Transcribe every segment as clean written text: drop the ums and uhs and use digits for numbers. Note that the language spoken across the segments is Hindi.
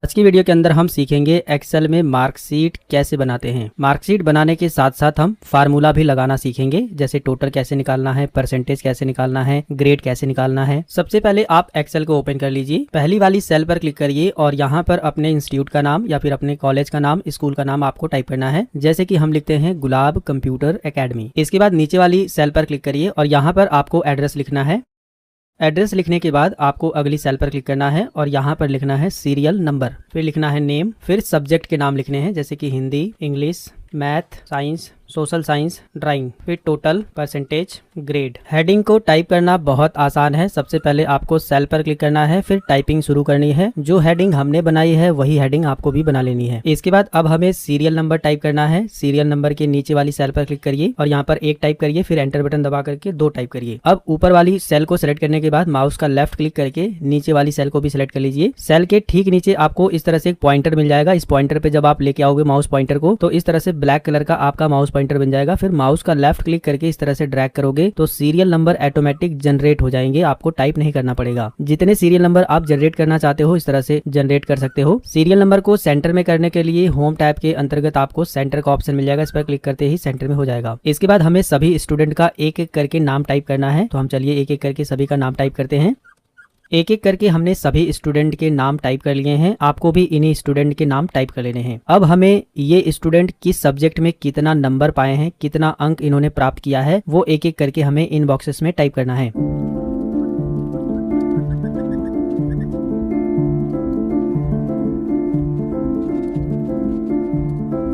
आज की वीडियो के अंदर हम सीखेंगे एक्सेल में मार्कशीट कैसे बनाते हैं। मार्कशीट बनाने के साथ साथ हम फार्मूला भी लगाना सीखेंगे, जैसे टोटल कैसे निकालना है, परसेंटेज कैसे निकालना है, ग्रेड कैसे निकालना है। सबसे पहले आप एक्सेल को ओपन कर लीजिए, पहली वाली सेल पर क्लिक करिए और यहाँ पर अपने इंस्टीट्यूट का नाम या फिर अपने कॉलेज का नाम, स्कूल का नाम आपको टाइप करना है। जैसे कि हम लिखते हैं गुलाब कंप्यूटर एकेडमी। इसके बाद नीचे वाली सेल पर क्लिक करिए और यहाँ पर आपको एड्रेस लिखना है। एड्रेस लिखने के बाद आपको अगली सेल पर क्लिक करना है और यहाँ पर लिखना है सीरियल नंबर, फिर लिखना है नेम, फिर सब्जेक्ट के नाम लिखने हैं जैसे कि Hindi, English, math, science, social science, drawing, फिर टोटल, परसेंटेज, ग्रेड। हेडिंग को टाइप करना बहुत आसान है। सबसे पहले आपको सेल पर क्लिक करना है, फिर टाइपिंग शुरू करनी है। जो हेडिंग हमने बनाई है वही हेडिंग आपको भी बना लेनी है। इसके बाद अब हमें सीरियल नंबर टाइप करना है। सीरियल नंबर के नीचे वाली सेल पर क्लिक करिए और यहाँ पर 1 टाइप करिए, फिर एंटर बटन दबा करके 2 टाइप करिए। अब ऊपर वाली सेल को सिलेक्ट करने के बाद माउस का लेफ्ट क्लिक करके नीचे वाली सेल को भी सिलेक्ट कर लीजिए। सेल के ठीक नीचे आपको इस तरह से एक पॉइंटर मिल जाएगा। इस पॉइंटर पे जब आप लेके आओगे माउस पॉइंटर को तो इस तरह से ब्लैक कलर का आपका माउस पॉइंटर बन जाएगा। फिर माउस का लेफ्ट क्लिक करके इस तरह से ड्रैग करोगे तो सीरियल नंबर ऑटोमेटिक जनरेट हो जाएंगे, आपको टाइप नहीं करना पड़ेगा। जितने सीरियल नंबर आप जनरेट करना चाहते हो इस तरह से जनरेट कर सकते हो। सीरियल नंबर को सेंटर में करने के लिए होम टैब के अंतर्गत आपको सेंटर का ऑप्शन मिल जाएगा, इस पर क्लिक करते ही सेंटर में हो जाएगा। इसके बाद हमें सभी स्टूडेंट का एक एक करके नाम टाइप करना है, तो हम चलिए एक एक करके सभी का नाम टाइप करते हैं। एक एक करके हमने सभी स्टूडेंट के नाम टाइप कर लिए हैं, आपको भी इन्हीं स्टूडेंट के नाम टाइप कर लेने हैं। अब हमें ये स्टूडेंट किस सब्जेक्ट में कितना नंबर पाए हैं, कितना अंक इन्होंने प्राप्त किया है, वो एक एक करके हमें इन बॉक्सेस में टाइप करना है।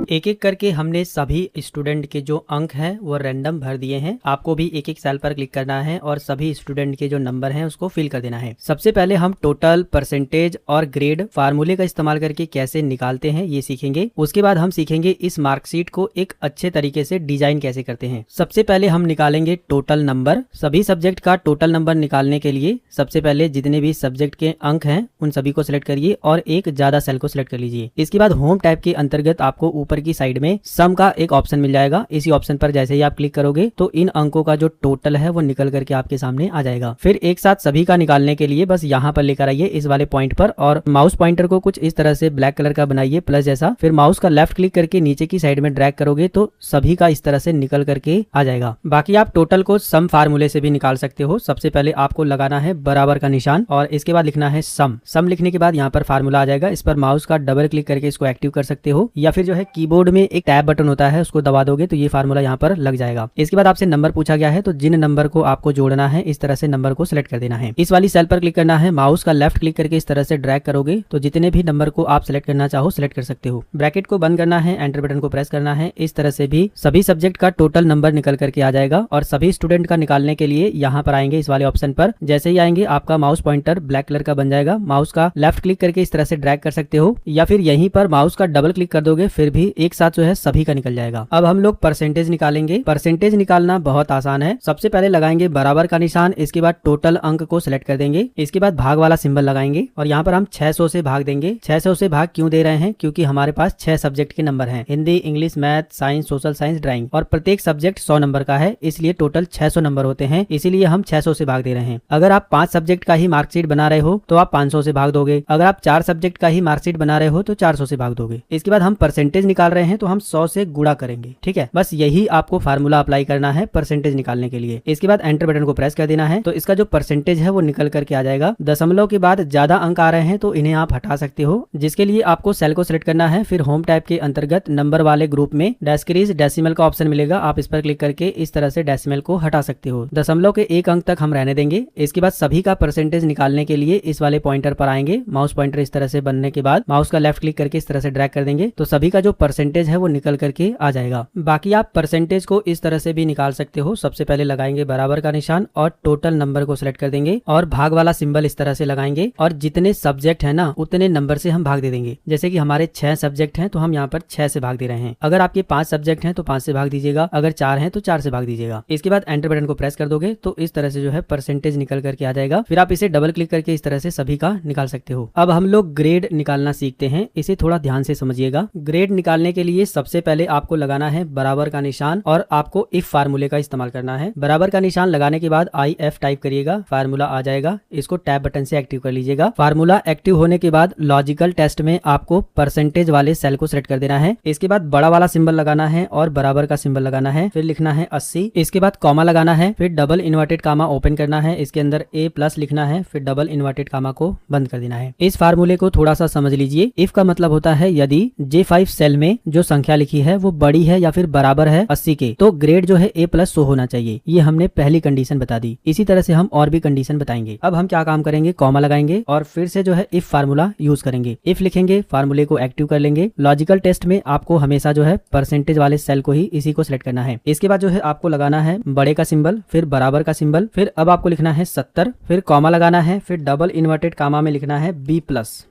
एक एक करके हमने सभी स्टूडेंट के जो अंक हैं वो रैंडम भर दिए हैं। आपको भी एक एक सेल पर क्लिक करना है और सभी स्टूडेंट के जो नंबर हैं उसको फिल कर देना है। सबसे पहले हम टोटल, परसेंटेज और ग्रेड फार्मूले का इस्तेमाल करके कैसे निकालते हैं ये सीखेंगे। उसके बाद हम सीखेंगे इस मार्कशीट को एक अच्छे तरीके से डिजाइन कैसे करते हैं। सबसे पहले हम निकालेंगे टोटल नंबर। सभी सब्जेक्ट का टोटल नंबर निकालने के लिए सबसे पहले जितने भी सब्जेक्ट के अंक हैं उन सभी को सिलेक्ट करिए और एक ज्यादा सेल को सिलेक्ट कर लीजिए। इसके बाद होम टैब के अंतर्गत आपको ऊपर की साइड में सम का एक ऑप्शन मिल जाएगा। इसी ऑप्शन पर जैसे ही आप क्लिक करोगे तो इन अंकों का जो टोटल है वो निकल करके आपके सामने आ जाएगा। फिर एक साथ सभी का निकालने के लिए बस यहाँ पर लेकर आइए इस वाले पॉइंट पर और माउस पॉइंटर को कुछ इस तरह से ब्लैक कलर का बनाइए प्लस जैसा। फिर माउस का लेफ्ट क्लिक करके नीचे की साइड में ड्रैग करोगे तो सभी का इस तरह से निकल करके आ जाएगा। बाकी आप टोटल को सम फार्मूले से भी निकाल सकते हो। सबसे पहले आपको लगाना है बराबर का निशान और इसके बाद लिखना है सम। सम लिखने के बाद यहाँ पर फार्मूला आ जाएगा। इस पर माउस का डबल क्लिक करके इसको एक्टिव कर सकते हो या फिर जो है कीबोर्ड में एक टैब बटन होता है उसको दबा दोगे तो ये फार्मूला यहाँ पर लग जाएगा। इसके बाद आपसे नंबर पूछा गया है तो जिन नंबर को आपको जोड़ना है इस तरह से नंबर को सिलेक्ट कर देना है। इस वाली सेल पर क्लिक करना है, माउस का लेफ्ट क्लिक करके इस तरह से ड्रैग करोगे तो जितने भी नंबर को आप सिलेक्ट करना चाहो सिलेक्ट कर सकते हो। ब्रैकेट को बंद करना है, एंटर बटन को प्रेस करना है। इस तरह से भी सभी सब्जेक्ट का टोटल नंबर निकल करके आ जाएगा और सभी स्टूडेंट का निकालने के लिए यहाँ पर आएंगे इस वाले ऑप्शन पर। जैसे ही आएंगे आपका माउस पॉइंटर ब्लैक कलर का बन जाएगा। माउस का लेफ्ट क्लिक करके इस तरह से ड्रैग कर सकते हो या फिर यहीं पर माउस का डबल क्लिक कर दोगे फिर भी एक साथ जो है सभी का निकल जाएगा। अब हम लोग परसेंटेज निकालेंगे। परसेंटेज निकालना बहुत आसान है। सबसे पहले लगाएंगे बराबर का निशान, इसके बाद टोटल अंक को सिलेक्ट कर देंगे। इसके बाद भाग वाला सिंबल लगाएंगे और यहाँ पर हम 600 से भाग देंगे। 600 से भाग क्यों दे रहे हैं, क्योंकि हमारे पास 6 सब्जेक्ट के नंबर हैं, Hindi, English, math, science, social science, drawing, और प्रत्येक सब्जेक्ट 100 नंबर का है, इसलिए टोटल 600 नंबर होते हैं, इसीलिए हम 600 से भाग दे रहे हैं। अगर आप 5 सब्जेक्ट का ही मार्कशीट बना रहे हो तो आप 500 से भाग दोगे। अगर आप 4 सब्जेक्ट का ही मार्कशीट बना रहे हो तो 400 से भाग दोगे। इसके बाद हम परसेंटेज निकाल रहे हैं तो हम 100 से गुणा करेंगे। ठीक है, बस यही आपको फार्मूला अप्लाई करना है परसेंटेज निकालने के लिए। इसके बाद एंटर बटन को प्रेस कर देना है तो इसका जो परसेंटेज है वो निकल करके आ जाएगा। दशमलव के बाद ज्यादा अंक आ रहे हैं तो इन्हें आप हटा सकते हो, जिसके लिए आपको सेल को सिलेक्ट करना है। फिर होम टैब के अंतर्गत नंबर वाले ग्रुप में डेस्क्रीज डेसिमल का ऑप्शन मिलेगा, आप इस पर क्लिक करके इस तरह से डेसिमल को हटा सकते हो। दशमलव के 1 अंक तक हम रहने देंगे। इसके बाद सभी का परसेंटेज निकालने के लिए इस वाले पॉइंटर पर आएंगे। माउस पॉइंटर इस तरह से बनने के बाद माउस का लेफ्ट क्लिक करके इस तरह से ड्रैग कर देंगे तो सभी का जो परसेंटेज है वो निकल करके आ जाएगा। बाकी आप परसेंटेज को इस तरह से भी निकाल सकते हो। सबसे पहले लगाएंगे बराबर का निशान और टोटल नंबर को सिलेक्ट कर देंगे और भाग वाला सिंबल इस तरह से लगाएंगे और जितने सब्जेक्ट है ना उतने नंबर से हम भाग दे देंगे। जैसे कि हमारे 6 सब्जेक्ट हैं तो हम यहाँ पर 6 से भाग दे रहे हैं। अगर आपके 5 सब्जेक्ट हैं तो 5 से भाग दीजिएगा, अगर 4 हैं तो 4 से भाग दीजिएगा। इसके बाद एंटर बटन को प्रेस कर दोगे तो इस तरह से जो है परसेंटेज निकल करके आ जाएगा। फिर आप इसे डबल क्लिक करके इस तरह से सभी का निकाल सकते हो। अब हम लोग ग्रेड निकालना सीखते हैं, इसे थोड़ा ध्यान से समझिएगा। ग्रेड निकालने निकालने के लिए सबसे पहले आपको लगाना है बराबर का निशान और आपको इफ फार्मूले का इस्तेमाल करना है। बराबर का निशान लगाने के बाद IF टाइप करिएगा, फार्मूला आ जाएगा। इसको टैब बटन से एक्टिव कर लीजिएगा। फार्मूला एक्टिव होने के बाद लॉजिकल टेस्ट में आपको परसेंटेज वाले सेल को सिलेक्ट कर देना है। इसके बाद बड़ा वाला सिंबल लगाना है और बराबर का सिंबल लगाना है, फिर लिखना है 80। इसके बाद कॉमा लगाना है, फिर डबल इन्वर्टेड कामा ओपन करना है, इसके अंदर A+ लिखना है, फिर डबल इन्वर्टेड कामा को बंद कर देना है। इस फार्मूले को थोड़ा सा समझ लीजिए। इफ का मतलब होता है यदि J5 सेल में जो संख्या लिखी है वो बड़ी है या फिर बराबर है 80 के, तो ग्रेड जो है A+ शो होना चाहिए। ये हमने पहली कंडीशन बता दी। इसी तरह से हम और भी कंडीशन बताएंगे। अब हम क्या काम करेंगे, कॉमा लगाएंगे और फिर से जो है इफ फार्मूला यूज करेंगे। इफ लिखेंगे, फार्मूले को एक्टिव कर लेंगे। लॉजिकल टेस्ट में आपको हमेशा जो है परसेंटेज वाले सेल को ही इसी को सिलेक्ट करना है। इसके बाद जो है आपको लगाना है बड़े का सिंबल, फिर बराबर का सिंबल, फिर अब आपको लिखना है 70, फिर कॉमा लगाना है, फिर डबल इन्वर्टेड कामा में लिखना है B+,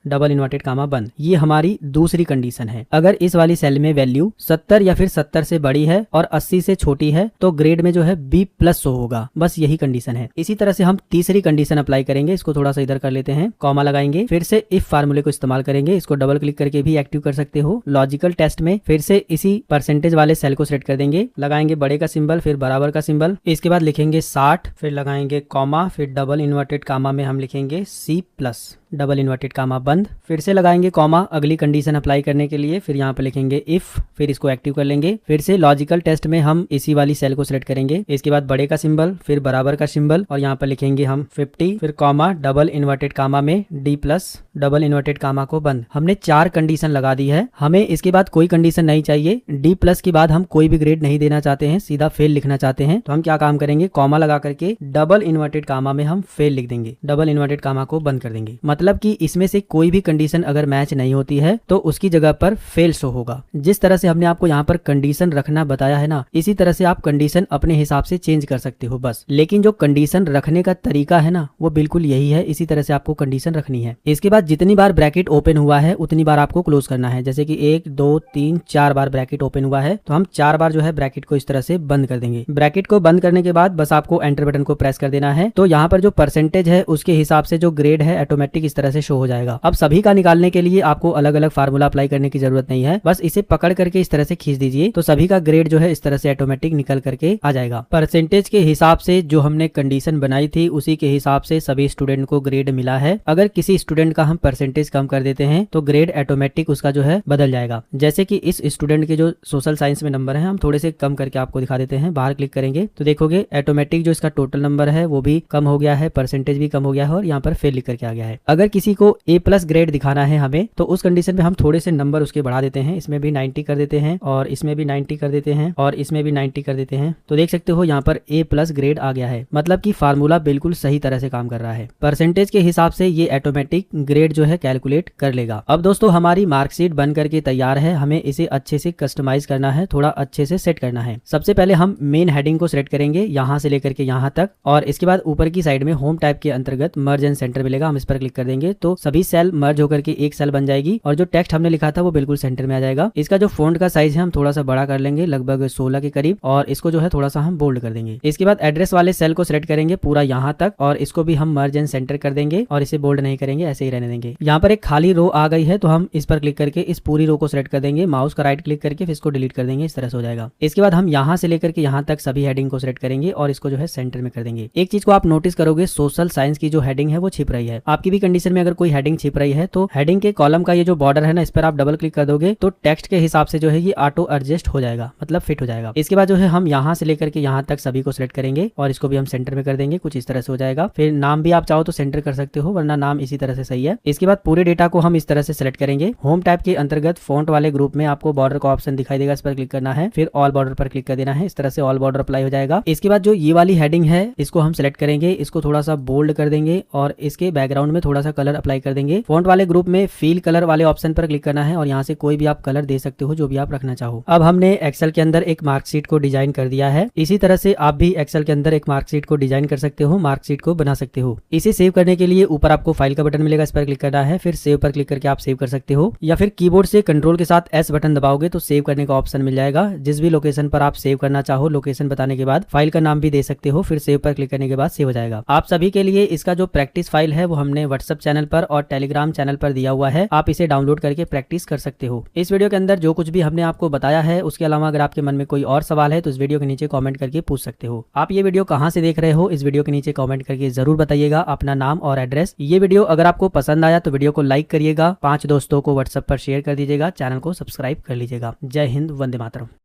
डबल इन्वर्टेड कामा बंद। ये हमारी दूसरी कंडीशन है। अगर इस वाली सेल में वैल्यू 70 या फिर 70 से बड़ी है और 80 से छोटी है तो ग्रेड में जो है B+ शो होगा। बस यही कंडीशन है। इसी तरह से हम तीसरी कंडीशन अप्लाई करेंगे। इसको थोड़ा सा इधर कर लेते हैं, कॉमा लगाएंगे, फिर से इफ फार्मूले को इस्तेमाल करेंगे। इसको डबल क्लिक करके भी एक्टिव कर सकते हो। लॉजिकल टेस्ट में फिर से इसी परसेंटेज वाले सेल को सिलेक्ट कर देंगे, लगाएंगे बड़े का सिंबल, फिर बराबर का सिंबल, इसके बाद लिखेंगे 60, फिर लगाएंगे कॉमा, फिर डबल इन्वर्टेड कामा में हम लिखेंगे C+, डबल इन्वर्टेड कामा बंद, फिर से लगाएंगे कॉमा अगली कंडीशन अप्लाई करने के लिए, फिर यहाँ पे लिखेंगे इफ, फिर इसको एक्टिव कर लेंगे। फिर से लॉजिकल टेस्ट में हम इसी वाली सेल को सिलेक्ट करेंगे। इसके बाद बड़े का सिंबल, फिर बराबर का सिंबल और यहाँ पर लिखेंगे हम 50, फिर कॉमा डबल इन्वर्टेड कामा में D+, डबल इन्वर्टेड कामा को बंद। हमने 4 कंडीशन लगा दी है। हमें इसके बाद कोई कंडीशन नहीं चाहिए। D+ के बाद हम कोई भी ग्रेड नहीं देना चाहते हैं, सीधा फेल लिखना चाहते हैं। तो हम क्या काम करेंगे, कॉमा लगा करके डबल इन्वर्टेड कामा में हम फेल लिख देंगे, डबल इन्वर्टेड कामा को बंद कर देंगे। मतलब कि इसमें से कोई भी कंडीशन अगर मैच नहीं होती है तो उसकी जगह पर फेल शो होगा। जिस तरह से हमने आपको यहाँ पर कंडीशन रखना बताया है ना, इसी तरह से आप कंडीशन अपने हिसाब से चेंज कर सकते हो बस। लेकिन जो कंडीशन रखने का तरीका है ना, वो बिल्कुल यही है। इसी तरह से आपको कंडीशन रखनी है। इसके बाद जितनी बार ब्रैकेट ओपन हुआ है उतनी बार आपको क्लोज करना है। जैसे कि 1 2 3 4 बार ब्रैकेट ओपन हुआ है तो हम 4 बार जो है ब्रैकेट को इस तरह से बंद कर देंगे। ब्रैकेट को बंद करने के बाद बस आपको एंटर बटन को प्रेस कर देना है। तो यहाँ पर जो परसेंटेज है उसके हिसाब से जो ग्रेड है ऑटोमेटिक इस तरह से शो हो जाएगा। अब सभी का निकालने के लिए आपको अलग अलग फार्मूला अप्लाई करने की जरूरत नहीं है। बस इसे पकड़ करके इस तरह से खींच दीजिए तो सभी का ग्रेड जो है इस तरह से ऑटोमेटिक निकल करके आ जाएगा। परसेंटेज के हिसाब से जो हमने कंडीशन बनाई थी उसी के हिसाब से सभी स्टूडेंट को ग्रेड मिला है। अगर किसी स्टूडेंट का हम परसेंटेज कम कर देते हैं तो ग्रेड ऑटोमेटिक उसका जो है बदल जाएगा। जैसे कि इस स्टूडेंट के जो सोशल साइंस में नंबर है हम थोड़े से कम करके आपको दिखा देते हैं। बाहर क्लिक करेंगे तो देखोगे ऑटोमेटिक जो इसका टोटल नंबर है वो भी कम हो गया है, परसेंटेज भी कम हो गया है और यहाँ पर फेल लिख करके आ गया है। अगर किसी को A+ ग्रेड दिखाना है हमें तो उस कंडीशन में हम थोड़े से नंबर उसके बढ़ा देते हैं। इसमें भी 90 कर देते हैं और इसमें भी 90 कर देते हैं और इसमें भी 90 कर देते हैं। तो देख सकते हो यहाँ पर A+ ग्रेड आ गया है। मतलब कि फार्मूला बिल्कुल सही तरह से काम कर रहा है। परसेंटेज के हिसाब से ये ऑटोमेटिक ग्रेड जो है कैलकुलेट कर लेगा। अब दोस्तों हमारी मार्कशीट बन करके तैयार है। हमें इसे अच्छे से कस्टमाइज करना है, थोड़ा अच्छे से सेट करना है। सबसे पहले हम मेन हेडिंग को सिलेक्ट करेंगे यहाँ से लेकर के यहाँ तक और इसके बाद ऊपर की साइड में होम टाइप के अंतर्गत मर्ज एंड सेंटर मिलेगा। हम इस पर क्लिक कर देंगे तो सभी सेल मर्ज होकर के एक सेल बन जाएगी और जो टेक्स्ट हमने लिखा था वो बिल्कुल सेंटर में आ जाएगा। इसका जो फॉन्ट का साइज है हम थोड़ा सा बड़ा कर लेंगे, लगभग 16 के करीब, और इसको जो है थोड़ा सा हम बोल्ड कर देंगे। इसके बाद एड्रेस वाले सेल को सिलेक्ट करेंगे पूरा यहाँ तक और इसको भी हम मर्ज एंड सेंटर कर देंगे और इसे बोल्ड नहीं करेंगे, ऐसे ही रहने देंगे। यहाँ पर एक खाली रो आ गई है तो हम इस पर क्लिक करके इस पूरी रो को सिलेक्ट कर देंगे, माउस का राइट क्लिक करके फिर इसको डिलीट कर देंगे। इस तरह से हो जाएगा। इसके बाद हम यहाँ से लेकर के यहाँ तक सभी हेडिंग को सिलेक्ट करेंगे और इसको जो है सेंटर में कर देंगे। एक चीज को आप नोटिस करोगे, सोशल साइंस की जो हेडिंग है वो छिप रही है। आपकी भी कंडीशन में अगर कोई हेडिंग छिप रही है तो हेडिंग के कॉलम का ये जो बॉर्डर है ना, इस पर आप डबल क्लिक कर दोगे तो टेक्स्ट के हिसाब से जो है ये ऑटो एडजस्ट हो जाएगा, मतलब फिट हो जाएगा। इसके बाद जो है हम यहाँ से लेकर के यहाँ तक सभी को सिलेक्ट करेंगे और इसको भी हम सेंटर में कर देंगे। कुछ इस तरह से हो जाएगा। फिर नाम भी आप चाहो तो सेंटर कर सकते हो, वरना नाम इसी तरह से सही है। इसके बाद पूरे डेटा को हम इस तरह से सिलेक्ट करेंगे। होम टैब के अंतर्गत फॉन्ट वाले ग्रुप में आपको बॉर्डर का ऑप्शन दिखाई देगा, इस पर क्लिक करना है, फिर ऑल बॉर्डर पर क्लिक कर देना है। इस तरह से ऑल बॉर्डर अप्लाई हो जाएगा। इसके बाद जो ये वाली हेडिंग है इसको हम सिलेक्ट करेंगे, इसको थोड़ा सा बोल्ड कर देंगे और इसके बैकग्राउंड में थोड़ा सा कलर अप्लाई कर देंगे। फॉन्ट वाले ग्रुप में फील कलर वाले ऑप्शन पर क्लिक करना है और यहाँ से कोई भी आप कलर दे सकते हो जो भी आप रखना चाहो। अब हमने एक्सेल के अंदर एक मार्कशीट को डिजाइन कर दिया है। इसी तरह से आप भी एक्सेल के अंदर एक मार्कशीट को डिजाइन कर सकते हो, मार्कशीट को बना सकते हो। इसे सेव करने के लिए ऊपर आपको फाइल का बटन मिलेगा, इस पर क्लिक करना है, फिर सेव पर क्लिक करके आप सेव कर सकते हो, या फिर कीबोर्ड से कंट्रोल के साथ S बटन दबाओगे तो सेव करने का ऑप्शन मिल जाएगा। जिस भी लोकेशन पर आप सेव करना चाहो लोकेशन बताने के बाद फाइल का नाम भी दे सकते हो, फिर सेव पर क्लिक करने के बाद सेव हो जाएगा। आप सभी के लिए इसका जो प्रैक्टिस फाइल है वो हमने व्हाट्सएप व्हाट्सएप चैनल पर और टेलीग्राम चैनल पर दिया हुआ है, आप इसे डाउनलोड करके प्रैक्टिस कर सकते हो। इस वीडियो के अंदर जो कुछ भी हमने आपको बताया है उसके अलावा अगर आपके मन में कोई और सवाल है तो इस वीडियो के नीचे कॉमेंट करके पूछ सकते हो। आप ये वीडियो कहाँ से देख रहे हो इस वीडियो के नीचे कॉमेंट करके जरूर बताइएगा अपना नाम और एड्रेस। ये वीडियो अगर आपको पसंद आया तो वीडियो को लाइक करिएगा, 5 दोस्तों को व्हाट्सएप पर शेयर कर दीजिएगा, चैनल को सब्सक्राइब कर लीजिएगा। जय हिंद, वंदे मातरम।